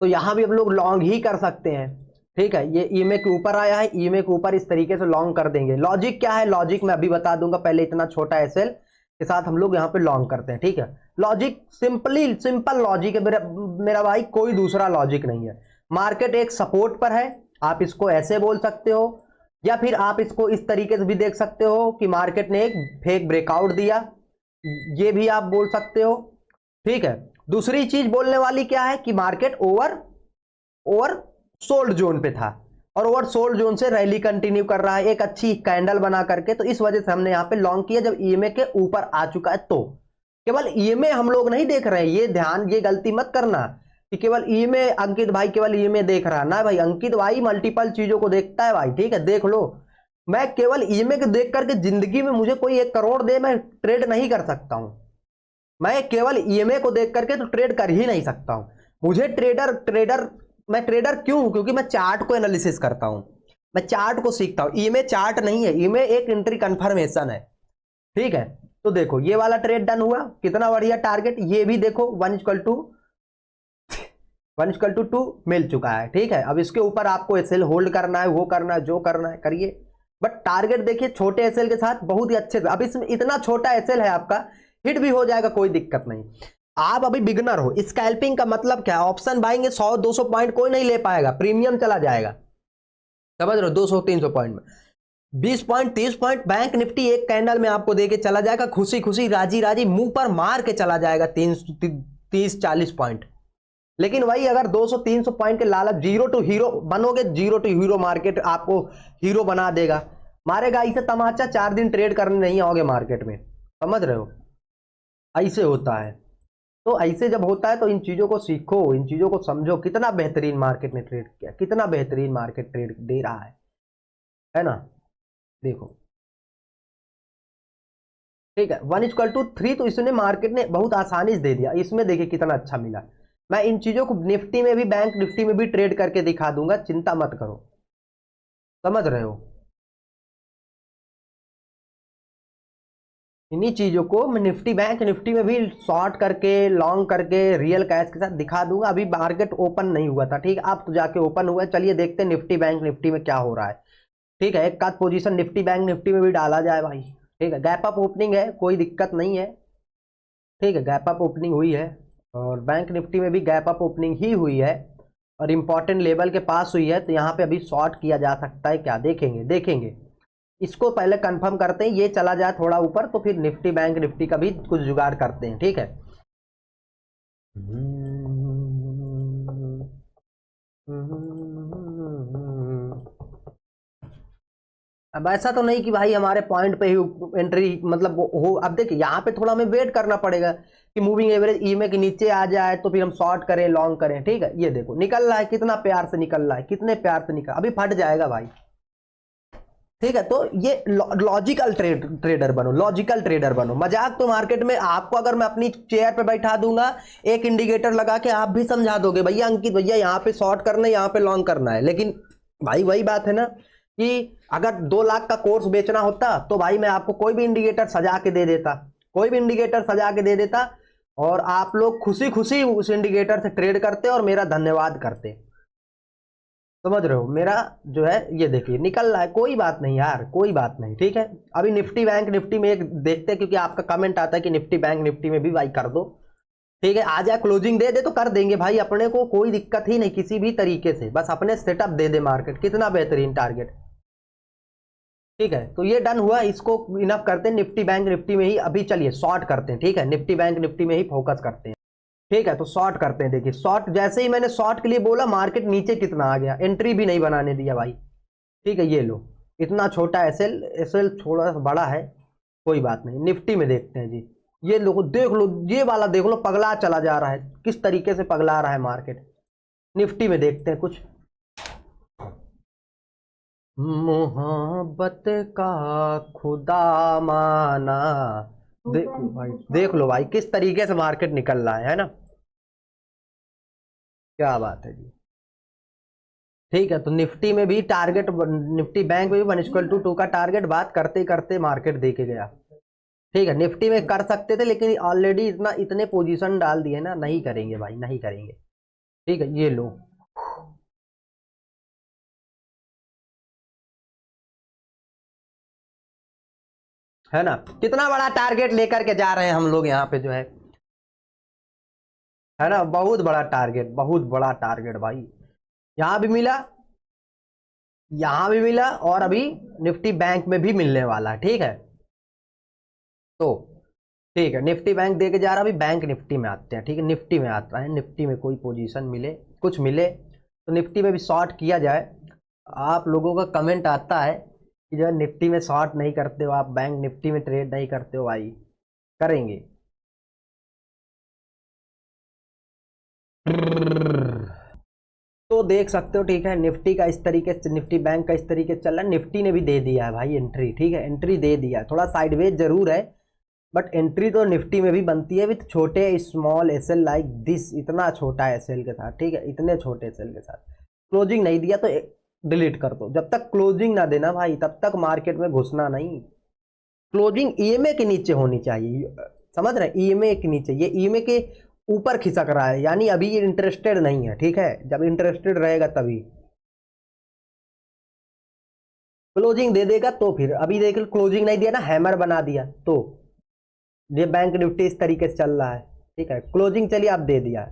तो यहां भी हम लोग लॉन्ग ही कर सकते हैं, ठीक है। ये ईमे के ऊपर आया है, ईमे के ऊपर इस तरीके से लॉन्ग कर देंगे। लॉजिक क्या है, लॉजिक मैं अभी बता दूंगा, पहले इतना छोटा एसएल के साथ हम लोग यहाँ पे लॉन्ग करते हैं, ठीक है। लॉजिक सिंपल लॉजिक है मेरा भाई, कोई दूसरा लॉजिक नहीं है। मार्केट एक सपोर्ट पर है, आप इसको ऐसे बोल सकते हो, या फिर आप इसको इस तरीके से भी देख सकते हो कि मार्केट ने एक फेक ब्रेकआउट दिया, ये भी आप बोल सकते हो, ठीक है। दूसरी चीज बोलने वाली क्या है कि मार्केट ओवर सोल्ड जोन पे था, और ओवर सोल्ड जोन से रैली कंटिन्यू कर रहा है एक अच्छी कैंडल बना करके, तो इस वजह से हमने यहां पे लॉन्ग किया जब ईएमए के ऊपर आ चुका है। तो केवल ईएमए हम लोग नहीं देख रहे हैं, ये ध्यान, ये गलती मत करना कि केवल ईएमए अंकित भाई केवल ईएमए देख रहा है ना भाई। अंकित भाई मल्टीपल चीजों को देखता है भाई, ठीक है, देख लो। मैं केवल ईएमए को देख करके जिंदगी में मुझे कोई 1 करोड़ दे, मैं ट्रेड नहीं कर सकता हूं। मैं केवल ईएमए को देख करके तो ट्रेड कर ही नहीं सकता हूं। मुझे मैं ट्रेडर क्यों हूं, क्योंकि मैं चार्ट को एनालिसिस करता हूं, मैं चार्ट को सीखता हूं। ईएमए चार्ट नहीं है, ईएमए एक एंट्री कंफर्मेशन है, ठीक है। तो देखो ये वाला ट्रेड डन हुआ, कितना बढ़िया टारगेट। ये भी देखो 1 1:2 मिल चुका है, ठीक है। अब इसके ऊपर आपको एसएल होल्ड करना है, वो करना है, जो करना है करिए, बट टारगेट देखिए छोटे एसएल के साथ बहुत ही अच्छे से। अब इसमें इतना छोटा एसएल है आपका, हिट भी हो जाएगा, कोई दिक्कत नहीं। आप अभी बिगनर हो, स्कैल्पिंग का मतलब क्या है, ऑप्शन बाइंग 100-200 पॉइंट कोई नहीं ले पाएगा, प्रीमियम चला जाएगा, समझ रहे हो, 200-300 पॉइंट में 20 पॉइंट 30 पॉइंट बैंक निफ्टी एक कैंडल में आपको देके चला जाएगा, खुशी खुशी राजी राजी मुंह पर मार के चला जाएगा 30-40 पॉइंट। लेकिन वही अगर 200-300 पॉइंट के लालच, जीरो टू हीरो बनोगे, जीरो टू हीरो मार्केट आपको हीरो बना देगा, मारेगा ऐसे तमाचा, 4 दिन ट्रेड करने नहीं आओगे मार्केट में, समझ रहे हो, ऐसे होता है। तो ऐसे जब होता है तो इन चीजों को सीखो, इन चीजों को समझो, कितना बेहतरीन मार्केट ने ट्रेड किया, कितना बेहतरीन मार्केट ट्रेड दे रहा है ना, देखो, ठीक है। 1:3 तो इसने मार्केट ने बहुत आसानी से दे दिया, इसमें देखिए कितना अच्छा मिला। मैं इन चीजों को निफ्टी में भी, बैंक निफ्टी में भी ट्रेड करके दिखा दूंगा, चिंता मत करो, समझ रहे हो। इन्हीं चीजों को मैं निफ्टी बैंक निफ्टी में भी शॉर्ट करके, लॉन्ग करके, रियल कैश के साथ दिखा दूंगा। अभी मार्केट ओपन नहीं हुआ था, ठीक है, अब तो जाके ओपन हुआ है। चलिए देखते हैं निफ्टी बैंक निफ्टी में क्या हो रहा है, ठीक है। एक आध पोजीशन निफ्टी बैंक निफ्टी में भी डाला जाए भाई, ठीक है। गैप अप ओपनिंग है, कोई दिक्कत नहीं है, ठीक है, गैप अप ओपनिंग हुई है, और बैंक निफ्टी में भी गैप अप ओपनिंग ही हुई है, और इंपॉर्टेंट लेवल के पास हुई है, तो यहाँ पे अभी शॉर्ट किया जा सकता है क्या, देखेंगे देखेंगे, इसको पहले कंफर्म करते हैं, ये चला जाए थोड़ा ऊपर तो फिर निफ्टी बैंक निफ्टी का भी कुछ जुगाड़ करते हैं, ठीक है। अब ऐसा तो नहीं कि भाई हमारे पॉइंट पे ही एंट्री मतलब हो। अब देखिए यहाँ पे थोड़ा हमें वेट करना पड़ेगा कि मूविंग एवरेज ईएमए के नीचे आ जाए तो फिर हम शॉर्ट करें, लॉन्ग करें, ठीक है। ये देखो निकल रहा है, कितना प्यार से निकल रहा है, कितने प्यार से निकल, अभी फट जाएगा भाई, ठीक है। तो ये लॉजिकल ट्रेडर बनो, लॉजिकल ट्रेडर बनो। मजाक तो मार्केट में आपको अगर मैं अपनी चेयर पे बैठा दूंगा, एक इंडिकेटर लगा के, आप भी समझा दोगे भैया अंकित भैया यहाँ पे शॉर्ट करना है, यहाँ पे लॉन्ग करना है। लेकिन भाई वही बात है ना कि अगर 2 लाख का कोर्स बेचना होता तो भाई मैं आपको कोई भी इंडिकेटर सजा के दे देता, कोई भी इंडिकेटर सजा के दे देता, और आप लोग खुशी खुशी उस इंडिकेटर से ट्रेड करते और मेरा धन्यवाद करते, समझ रहे हो। मेरा जो है ये देखिए निकल रहा है, कोई बात नहीं यार, कोई बात नहीं, ठीक है। अभी निफ्टी बैंक निफ्टी में एक देखते हैं, क्योंकि आपका कमेंट आता है कि निफ्टी बैंक निफ्टी में भी भाई कर दो, ठीक है। आ जाए क्लोजिंग दे दे तो कर देंगे भाई, अपने को कोई दिक्कत ही नहीं किसी भी तरीके से, बस अपने सेटअप दे दे मार्केट, कितना बेहतरीन टारगेट, ठीक है। तो ये डन हुआ, इसको इनफ करते हैं, निफ्टी बैंक निफ्टी में ही अभी चलिए शॉर्ट करते हैं, ठीक है। निफ्टी बैंक निफ्टी में ही फोकस करते हैं, ठीक है। तो शॉर्ट करते हैं, देखिए शॉर्ट जैसे ही मैंने शॉर्ट के लिए बोला, मार्केट नीचे कितना आ गया, एंट्री भी नहीं बनाने दिया भाई, ठीक है। ये लो, इतना छोटा एसएल, एसएल थोड़ा बड़ा है, कोई बात नहीं। निफ्टी में देखते हैं जी, ये लोग देख लो, ये वाला देख लो, पगला चला जा रहा है, किस तरीके से पगला रहा है मार्केट। निफ्टी में देखते हैं कुछ, मोहब्बत का खुदा माना, देख लो भाई, देख लो भाई किस तरीके से मार्केट निकल रहा है ना, क्या बात है जी, ठीक है। तो निफ्टी में भी टारगेट, निफ्टी बैंक में भी 1:2 का टारगेट बात करते करते मार्केट देके गया, ठीक है। निफ्टी में कर सकते थे लेकिन ऑलरेडी इतने पोजीशन डाल दिए ना, नहीं करेंगे भाई, नहीं करेंगे, ठीक है। ये लो, है ना, कितना बड़ा टारगेट लेकर के जा रहे हैं हम लोग यहाँ पे जो है ना, बहुत बड़ा टारगेट, बहुत बड़ा टारगेट भाई। यहाँ भी मिला, यहाँ भी मिला, और अभी निफ्टी बैंक में भी मिलने वाला है, ठीक है। तो ठीक है, निफ्टी बैंक दे के जा रहा, अभी बैंक निफ्टी में आते हैं, ठीक है। निफ्टी में आता है, निफ्टी में कोई पोजीशन मिले, कुछ मिले तो निफ्टी में भी शॉर्ट किया जाए। आप लोगों का कमेंट आता है कि जो है निफ्टी में शॉर्ट नहीं करते हो आप, बैंक निफ्टी में ट्रेड नहीं करते हो भाई, करेंगे। तो देख सकते हो, ठीक है। निफ्टी का इस तरीके से, निफ्टी बैंक का इस तरीके से चल रहा है, निफ्टी ने भी दे दिया है भाई एंट्री, ठीक है, एंट्री दे दिया है, थोड़ा साइडवेज जरूर है, बट एंट्री तो निफ्टी में भी बनती है विथ छोटे स्मॉल एसएल लाइक दिस, इतना छोटा एसएल के साथ, ठीक है, इतने छोटे एसएल के साथ। क्लोजिंग नहीं दिया तो डिलीट कर दो, जब तक क्लोजिंग ना देना भाई तब तक मार्केट में घुसना नहीं। क्लोजिंग ईएमए के नीचे होनी चाहिए, समझ रहे, ईएमए के नीचे, ये ईएमए के ऊपर खिसक रहा है, यानी अभी ये इंटरेस्टेड नहीं है। ठीक है, जब इंटरेस्टेड रहेगा तभी क्लोजिंग दे देगा। तो फिर अभी देख क्लोजिंग नहीं दिया ना, हैमर बना दिया, तो ये बैंक निफ्टी इस तरीके से चल रहा है। ठीक है, क्लोजिंग चलिए आप दे दिया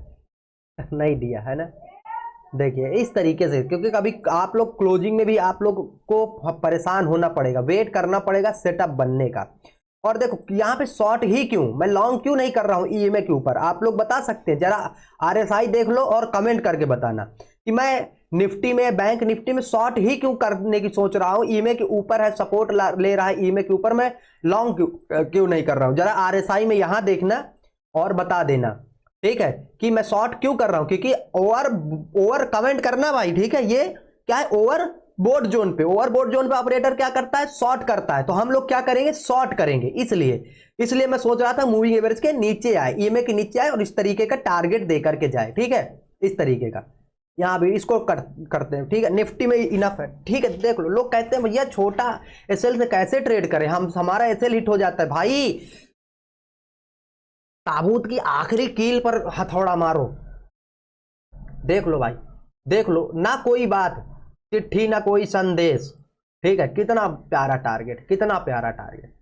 नहीं दिया है ना, देखिए इस तरीके से, क्योंकि कभी आप लोग क्लोजिंग में भी आप लोग को परेशान होना पड़ेगा, वेट करना पड़ेगा सेटअप बनने का। और देखो यहाँ पे शॉर्ट ही क्यों, मैं लॉन्ग क्यों नहीं कर रहा हूँ ईएमए के ऊपर, आप लोग बता सकते हैं जरा, आरएसआई देख लो और कमेंट करके बताना कि मैं निफ्टी में, बैंक निफ्टी में शॉर्ट ही क्यों करने की सोच रहा हूँ। ईएमए के ऊपर है, सपोर्ट ले रहा है ईएमए के ऊपर, मैं लॉन्ग क्यों नहीं कर रहा हूँ, जरा आरएसआई में यहां देखना और बता देना। ठीक है, कि मैं शॉर्ट क्यों कर रहा हूं, क्योंकि ओवर कमेंट करना भाई। ठीक है, ये क्या है, ओवर बोर्ड जोन पे, ओवर बोर्ड जोन पे ऑपरेटर क्या करता है, शॉर्ट करता है, तो हम लोग क्या करेंगे, शॉर्ट करेंगे। इसलिए मैं सोच रहा था मूविंग एवरेज के नीचे आए, ईएमए के नीचे आए और इस तरीके का टारगेट दे करके जाए। ठीक है, इस तरीके का यहाँ भी इसको करते हैं। ठीक है, निफ्टी में इनफ है। ठीक है, देख लो, लोग कहते हैं भैया छोटा एसएल से कैसे ट्रेड करें, हमारा एसएल हिट हो जाता है। भाई ताबूत की आखिरी कील पर हथौड़ा मारो, देख लो भाई, देख लो ना, कोई बात चिट्ठी ना कोई संदेश। ठीक है, कितना प्यारा टारगेट, कितना प्यारा टारगेट।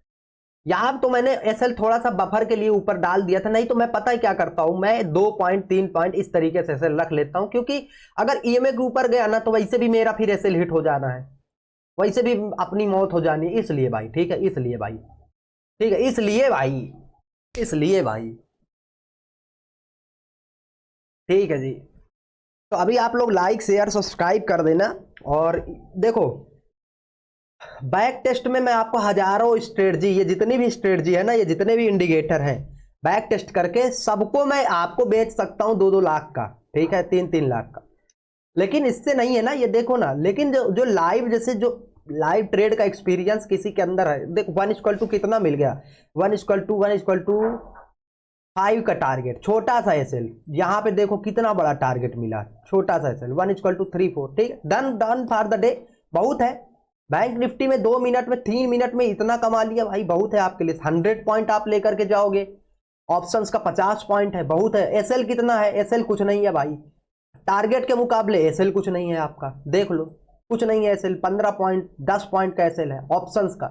यहां तो मैंने एसएल थोड़ा सा बफर के लिए ऊपर डाल दिया था, नहीं तो मैं पता है क्या करता हूं, मैं 2 पॉइंट 3 पॉइंट इस तरीके से एसएल रख लेता हूं, क्योंकि अगर ईएमए के ऊपर गया ना तो वैसे भी मेरा फिर एसएल हिट हो जाना है, वैसे भी अपनी मौत हो जानी है, इसलिए भाई। ठीक है, इसलिए भाई, ठीक है, इसलिए भाई, इसलिए भाई। ठीक है जी, तो अभी आप लोग लाइक शेयर सब्सक्राइब कर देना। और देखो बैक टेस्ट में मैं आपको हजारों स्ट्रेटजी, ये जितनी भी स्ट्रेटजी है ना, ये जितने भी इंडिकेटर हैं, बैक टेस्ट करके सबको मैं आपको बेच सकता हूं 2-2 लाख का। ठीक है, 3-3 लाख का। लेकिन इससे नहीं है ना, ये देखो ना, लेकिन जो लाइव, जैसे जो लाइव ट्रेड का एक्सपीरियंस किसी के अंदर है, देखो 1:2 कितना मिल गया, 1:1 5 का टारगेट, छोटा सा एसएल, यहाँ पे देखो कितना बड़ा टारगेट मिला, छोटा सा एसएल 1:3-4। ठीक है, done done for the day, बहुत है। बैंक निफ्टी में 2 मिनट में, 3 मिनट में इतना कमा लिया भाई, बहुत है आपके लिए। 100 पॉइंट आप लेकर के जाओगे, ऑप्शंस का 50 पॉइंट है, बहुत है। एसएल कितना है, एसएल कुछ नहीं है भाई, टारगेट के मुकाबले एसएल कुछ नहीं है आपका, देख लो कुछ नहीं है एसएल, 15 पॉइंट 10 पॉइंट का एसएल है ऑप्शंस का।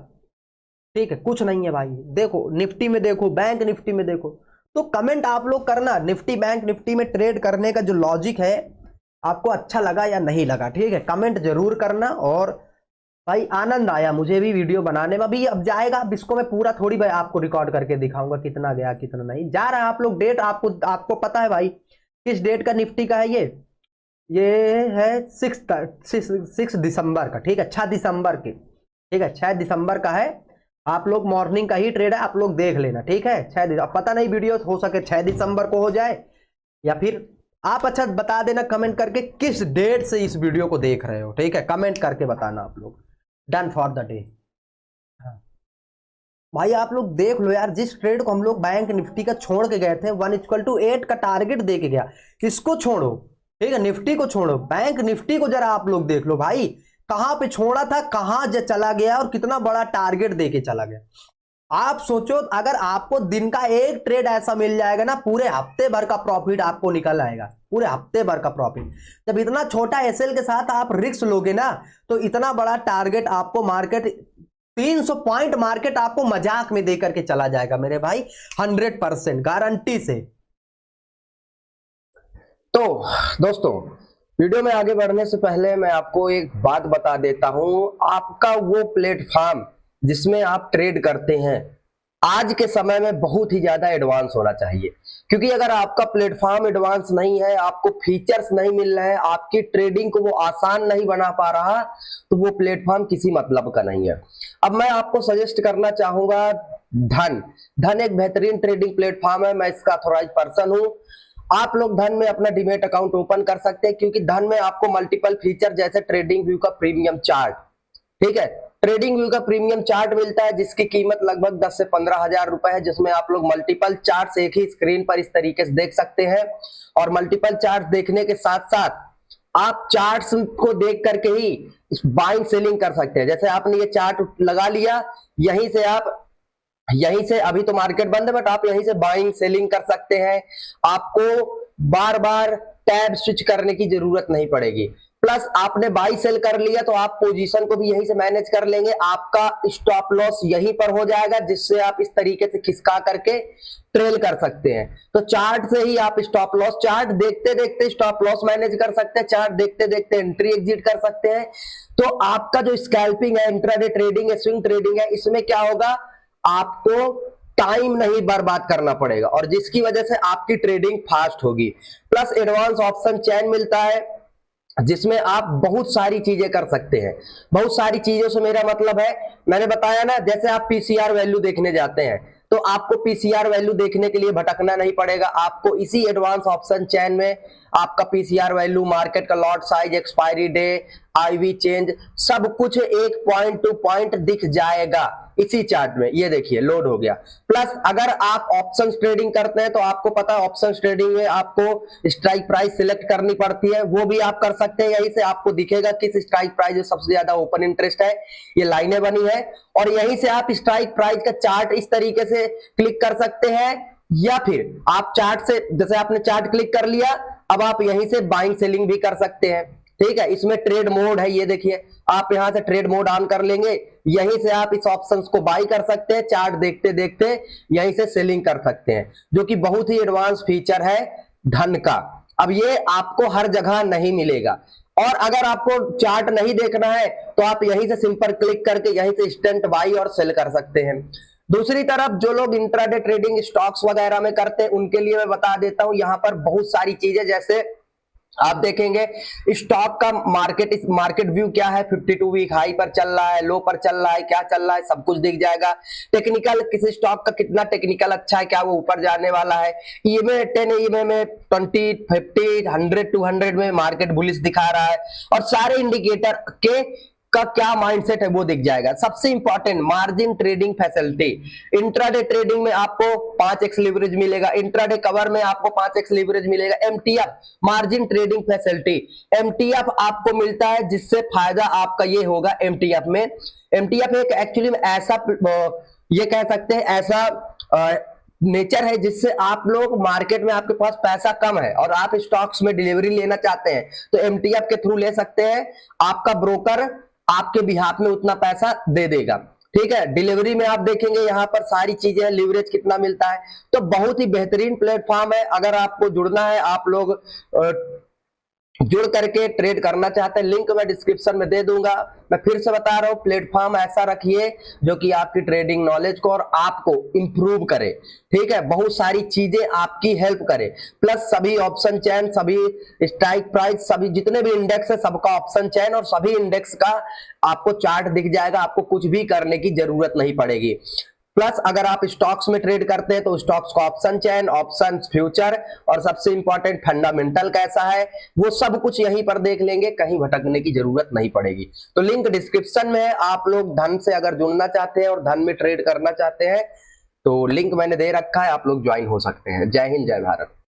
ठीक है, कुछ नहीं है भाई। देखो निफ्टी में देखो, बैंक निफ्टी में देखो, तो कमेंट आप लोग करना, निफ्टी बैंक निफ्टी में ट्रेड करने का जो लॉजिक है आपको अच्छा लगा या नहीं लगा। ठीक है, कमेंट जरूर करना। और भाई आनंद आया मुझे भी वीडियो बनाने में। अभी अब जाएगा, अब इसको मैं पूरा थोड़ी भाई आपको रिकॉर्ड करके दिखाऊंगा कितना गया कितना नहीं जा रहा है। आप लोग डेट आपको पता है भाई, किस डेट का निफ्टी का है ये है 6 दिसंबर का। ठीक है, 6 दिसंबर की, ठीक है, 6 दिसंबर का है। आप लोग मॉर्निंग का ही ट्रेड है, आप लोग देख लेना। ठीक है, 6 पता नहीं वीडियो हो सके 6 दिसंबर को हो जाए, या फिर आप अच्छा बता देना कमेंट करके किस डेट से इस वीडियो को देख रहे हो। ठीक है, कमेंट करके बताना आप लोग। Done for the day. भाई आप लोग देख लो यार, जिस ट्रेड को हम लोग बैंक निफ्टी का छोड़ के गए थे, 1:8 का टारगेट दे के गया, इसको छोड़ो। ठीक है, निफ्टी को छोड़ो, बैंक निफ्टी को जरा आप लोग देख लो भाई, कहां पे छोड़ा था, कहां चला गया और कितना बड़ा टारगेट दे के चला गया। आप सोचो, अगर आपको दिन का एक ट्रेड ऐसा मिल जाएगा ना, पूरे हफ्ते भर का प्रॉफिट आपको निकल आएगा, पूरे हफ्ते भर का प्रॉफिट। जब इतना छोटा एसएल के साथ आप रिस्क लोगे ना, तो इतना बड़ा टारगेट आपको मार्केट 300 पॉइंट मार्केट आपको मजाक में देकर के चला जाएगा मेरे भाई, 100% गारंटी से। तो दोस्तों, वीडियो में आगे बढ़ने से पहले मैं आपको एक बात बता देता हूं, आपका वो प्लेटफॉर्म जिसमें आप ट्रेड करते हैं आज के समय में बहुत ही ज्यादा एडवांस होना चाहिए। क्योंकि अगर आपका प्लेटफॉर्म एडवांस नहीं है, आपको फीचर्स नहीं मिल रहे हैं, आपकी ट्रेडिंग को वो आसान नहीं बना पा रहा, तो वो प्लेटफॉर्म किसी मतलब का नहीं है। अब मैं आपको सजेस्ट करना चाहूंगा धन एक बेहतरीन ट्रेडिंग प्लेटफॉर्म है, मैं इसका ऑथोराइज पर्सन हूं। आप लोग धन में अपना डीमेट अकाउंट ओपन कर सकते हैं, क्योंकि धन में आपको मल्टीपल फीचर जैसे ट्रेडिंग व्यू का प्रीमियम चार्ट, ठीक है, ट्रेडिंग व्यू का प्रीमियम चार्ट मिलता है जिसकी कीमत लगभग 10 से 15 हजार रुपए है, जिसमें आप लोग मल्टीपल चार्ट्स एक ही स्क्रीन पर इस तरीके से देख सकते हैं। और मल्टीपल चार्ट्स देखने के साथ साथ आप चार्ट्स को देख करके ही बाइंग सेलिंग कर सकते हैं। जैसे आपने ये चार्ट लगा लिया, यहीं से आप यहीं से, अभी तो मार्केट बंद है बट आप यहीं से बाइंग सेलिंग कर सकते हैं। आपको बार बार टैब स्विच करने की जरूरत नहीं पड़ेगी। प्लस आपने बाई सेल कर लिया तो आप पोजीशन को भी यहीं से मैनेज कर लेंगे। आपका स्टॉप लॉस यहीं पर हो जाएगा, जिससे आप इस तरीके से खिसका करके ट्रेल कर सकते हैं। तो चार्ट से ही आप स्टॉप लॉस, चार्ट देखते देखते स्टॉप लॉस मैनेज कर सकते हैं, चार्ट देखते देखते एंट्री एग्जिट कर सकते हैं। तो आपका जो स्कैल्पिंग है, इंट्राडे ट्रेडिंग है, स्विंग ट्रेडिंग है, इसमें क्या होगा, आपको टाइम नहीं बर्बाद करना पड़ेगा और जिसकी वजह से आपकी ट्रेडिंग फास्ट होगी। प्लस एडवांस ऑप्शन चैन मिलता है जिसमें आप बहुत सारी चीजें कर सकते हैं। बहुत सारी चीजों से मेरा मतलब है, मैंने बताया ना, जैसे आप पीसीआर वैल्यू देखने जाते हैं तो आपको पीसीआर वैल्यू देखने के लिए भटकना नहीं पड़ेगा। आपको इसी एडवांस ऑप्शन चैन में आपका पीसीआर वैल्यू, मार्केट का lot size, expiry day, IV change, सब कुछ एक पॉइंट टू पॉइंट दिख जाएगा इसी चार्ट में। ये देखिए लोड हो गया। प्लस अगर आप ऑप्शंस ट्रेडिंग करते हैं तो आपको पता है ऑप्शंस ट्रेडिंग में आपको स्ट्राइक प्राइस सिलेक्ट करनी पड़ती है, वो भी आप कर सकते हैं। यहीं से आपको दिखेगा किस स्ट्राइक प्राइस में सबसे ज्यादा ओपन इंटरेस्ट है, ये लाइनें बनी है और यहीं से आप स्ट्राइक प्राइस का चार्ट इस तरीके से क्लिक कर सकते हैं। या फिर आप चार्ट से, जैसे आपने चार्ट क्लिक कर लिया, अब आप यहीं से बाइंग सेलिंग भी कर सकते हैं। ठीक है, इसमें ट्रेड मोड है, ये देखिए आप यहां से ट्रेड मोड ऑन कर लेंगे, यहीं से आप इस ऑप्शंस को बाई कर सकते हैं, चार्ट देखते देखते यहीं से सेलिंग कर सकते हैं, जो कि बहुत ही एडवांस फीचर है धन का। अब ये आपको हर जगह नहीं मिलेगा। और अगर आपको चार्ट नहीं देखना है तो आप यहीं से सिंपल क्लिक करके यहीं से इंस्टेंट बाई और सेल कर सकते हैं। दूसरी तरफ जो लोग इंट्राडे ट्रेडिंग स्टॉक्स वगैरह में करते हैं उनके लिए मैं बता देता हूं, यहां पर बहुत सारी चीजें, जैसे आप देखेंगे स्टॉक का मार्केट व्यू क्या है, 52 वीक हाई पर चल रहा है, लो पर चल रहा है, क्या चल रहा है, सब कुछ दिख जाएगा। टेक्निकल, किसी स्टॉक का कितना टेक्निकल अच्छा है, क्या वो ऊपर जाने वाला है, ईएमए 10 ईएमए में 20, 50, 100, 200 में मार्केट बुलिश दिखा रहा है और सारे इंडिकेटर के का क्या माइंडसेट है वो दिख जाएगा। सबसे important, margin trading facility. Intraday trading में आपको 5x लीवरेज मिलेगा, इंट्राडे कवर में आपको 5x लीवरेज मिलेगा। MTF, margin trading facility, MTF आपको मिलता है, जिससे फायदा आपका ये होगा एमटीएफ में। एमटीएफ एक एक्चुअली में ऐसा, ये कह सकते हैं ऐसा नेचर है जिससे आप लोग, मार्केट में आपके पास पैसा कम है और आप स्टॉक्स में डिलीवरी लेना चाहते हैं तो एमटीएफ के थ्रू ले सकते हैं। आपका ब्रोकर आपके बिहाफ में उतना पैसा दे देगा। ठीक है, डिलीवरी में आप देखेंगे यहाँ पर सारी चीजें, लीवरेज कितना मिलता है। तो बहुत ही बेहतरीन प्लेटफॉर्म है। अगर आपको जुड़ना है, आप लोग जुड़ करके ट्रेड करना चाहते हैं, लिंक मैं डिस्क्रिप्शन में दे दूंगा। मैं फिर से बता रहा हूं, प्लेटफॉर्म ऐसा रखिए जो कि आपकी ट्रेडिंग नॉलेज को और आपको इंप्रूव करे। ठीक है, बहुत सारी चीजें आपकी हेल्प करे। प्लस सभी ऑप्शन चैन, सभी स्ट्राइक प्राइस, सभी जितने भी इंडेक्स है सबका ऑप्शन चैन और सभी इंडेक्स का आपको चार्ट दिख जाएगा। आपको कुछ भी करने की जरूरत नहीं पड़ेगी। प्लस अगर आप स्टॉक्स में ट्रेड करते हैं तो स्टॉक्स का ऑप्शन चैन, ऑप्शन फ्यूचर और सबसे इंपॉर्टेंट फंडामेंटल कैसा है, वो सब कुछ यहीं पर देख लेंगे, कहीं भटकने की जरूरत नहीं पड़ेगी। तो लिंक डिस्क्रिप्शन में है। आप लोग धन से अगर जुड़ना चाहते हैं और धन में ट्रेड करना चाहते हैं तो लिंक मैंने दे रखा है, आप लोग ज्वाइन हो सकते हैं। जय हिंद, जय भारत।